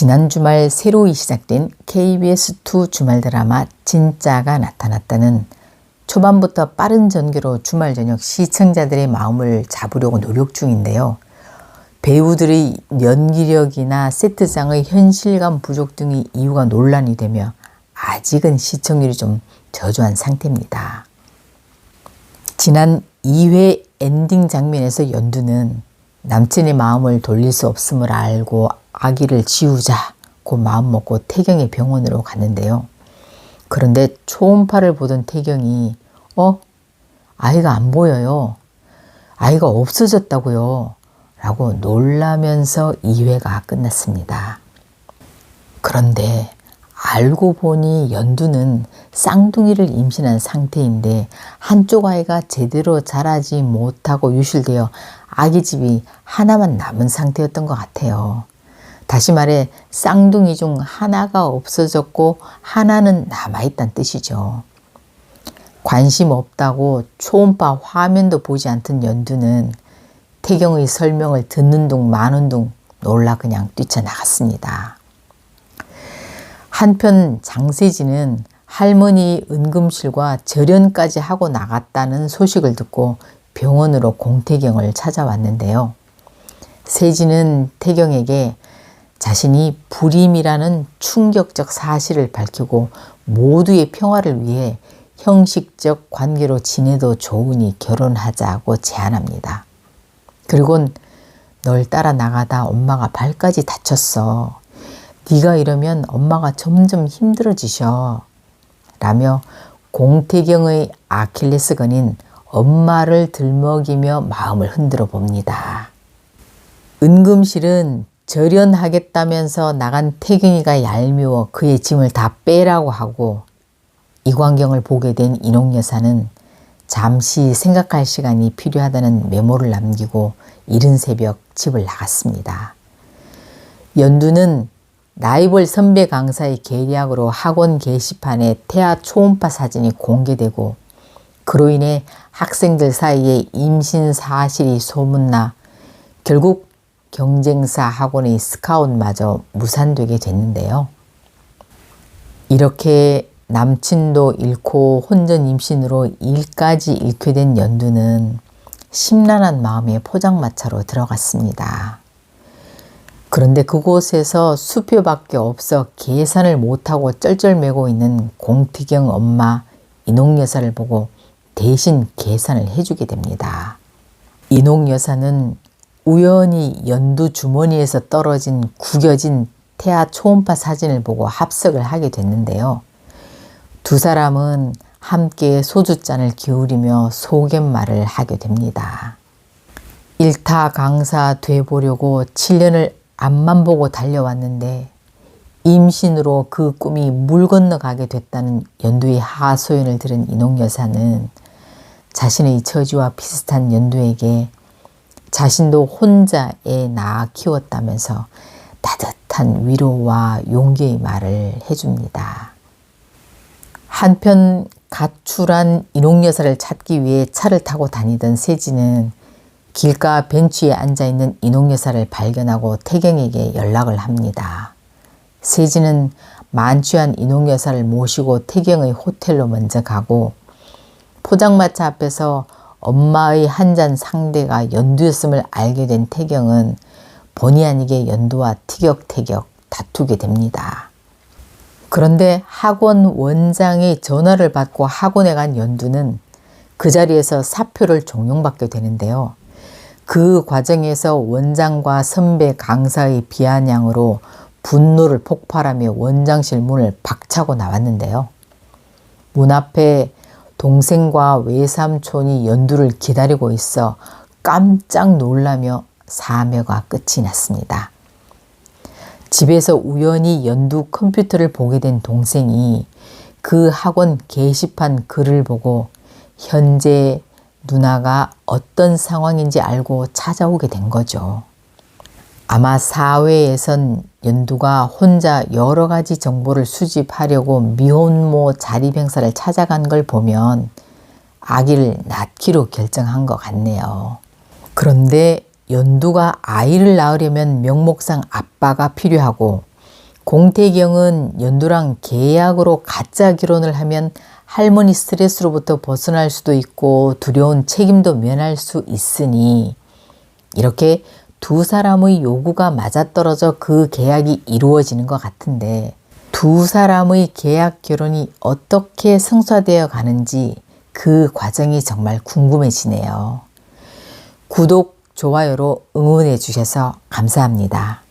지난 주말 새로이 시작된 KBS2 주말 드라마 진짜가 나타났다는 초반부터 빠른 전개로 주말 저녁 시청자들의 마음을 잡으려고 노력 중인데요. 배우들의 연기력이나 세트장의 현실감 부족 등의 이유가 논란이 되며 아직은 시청률이 좀 저조한 상태입니다. 지난 2회 엔딩 장면에서 연두는 남친의 마음을 돌릴 수 없음을 알고 아기를 지우자고 마음먹고 태경의 병원으로 갔는데요. 그런데 초음파를 보던 태경이 아이가 안 보여요. 아이가 없어졌다고요. 라고 놀라면서 2회가 끝났습니다. 그런데 알고 보니 연두는 쌍둥이를 임신한 상태인데 한쪽 아이가 제대로 자라지 못하고 유실되어 아기집이 하나만 남은 상태였던 것 같아요. 다시 말해 쌍둥이 중 하나가 없어졌고 하나는 남아있다는 뜻이죠. 관심 없다고 초음파 화면도 보지 않던 연두는 태경의 설명을 듣는 둥 마는 둥 놀라 그냥 뛰쳐나갔습니다. 한편 장세진은 할머니 응급실과 절연까지 하고 나갔다는 소식을 듣고 병원으로 공태경을 찾아왔는데요. 세진은 태경에게 자신이 불임이라는 충격적 사실을 밝히고 모두의 평화를 위해 형식적 관계로 지내도 좋으니 결혼하자고 제안합니다. 그리고는 널 따라 나가다 엄마가 발까지 다쳤어. 네가 이러면 엄마가 점점 힘들어지셔. 라며 공태경의 아킬레스건인 엄마를 들먹이며 마음을 흔들어 봅니다. 응급실은 절연하겠다면서 나간 태경이가 얄미워 그의 짐을 다 빼라고 하고 이 광경을 보게 된 인옥 여사는 잠시 생각할 시간이 필요하다는 메모를 남기고 이른 새벽 집을 나갔습니다. 연두는 라이벌 선배 강사의 계략으로 학원 게시판에 태아 초음파 사진이 공개되고 그로 인해 학생들 사이에 임신 사실이 소문나 결국 경쟁사 학원의 스카웃마저 무산되게 됐는데요. 이렇게 남친도 잃고 혼전 임신으로 일까지 잃게 된 연두는 심란한 마음에 포장마차로 들어갔습니다. 그런데 그곳에서 수표밖에 없어 계산을 못하고 쩔쩔매고 있는 공태경 엄마 인옥 여사를 보고 대신 계산을 해주게 됩니다. 인옥 여사는 우연히 연두 주머니에서 떨어진 구겨진 태아 초음파 사진을 보고 합석을 하게 됐는데요. 두 사람은 함께 소주잔을 기울이며 속갯말을 하게 됩니다. 일타 강사 돼보려고 7년을 앞만 보고 달려왔는데 임신으로 그 꿈이 물 건너가게 됐다는 연두의 하소연을 들은 인옥 여사는 자신의 처지와 비슷한 연두에게 자신도 혼자 애 낳아 키웠다면서 따뜻한 위로와 용기의 말을 해줍니다. 한편 가출한 인옥 여사를 찾기 위해 차를 타고 다니던 세진은 길가 벤치에 앉아있는 인옥 여사를 발견하고 태경에게 연락을 합니다. 세진은 만취한 인옥 여사를 모시고 태경의 호텔로 먼저 가고 포장마차 앞에서 엄마의 한 잔 상대가 연두였음을 알게 된 태경은 본의 아니게 연두와 티격태격 다투게 됩니다. 그런데 학원 원장의 전화를 받고 학원에 간 연두는 그 자리에서 사표를 종용받게 되는데요. 그 과정에서 원장과 선배 강사의 비아냥으로 분노를 폭발하며 원장실 문을 박차고 나왔는데요. 문 앞에 동생과 외삼촌이 연두를 기다리고 있어 깜짝 놀라며 사며가 끝이 났습니다. 집에서 우연히 연두 컴퓨터를 보게 된 동생이 그 학원 게시판 글을 보고 현재 누나가 어떤 상황인지 알고 찾아오게 된 거죠. 아마 사회에선 연두가 혼자 여러 가지 정보를 수집하려고 미혼모 자립행사를 찾아간 걸 보면 아기를 낳기로 결정한 것 같네요. 그런데 연두가 아이를 낳으려면 명목상 아빠가 필요하고 공태경은 연두랑 계약으로 가짜 결혼을 하면 할머니 스트레스로부터 벗어날 수도 있고 두려운 책임도 면할 수 있으니 이렇게 두 사람의 요구가 맞아떨어져 그 계약이 이루어지는 것 같은데 두 사람의 계약 결혼이 어떻게 성사되어 가는지 그 과정이 정말 궁금해지네요. 구독, 좋아요로 응원해 주셔서 감사합니다.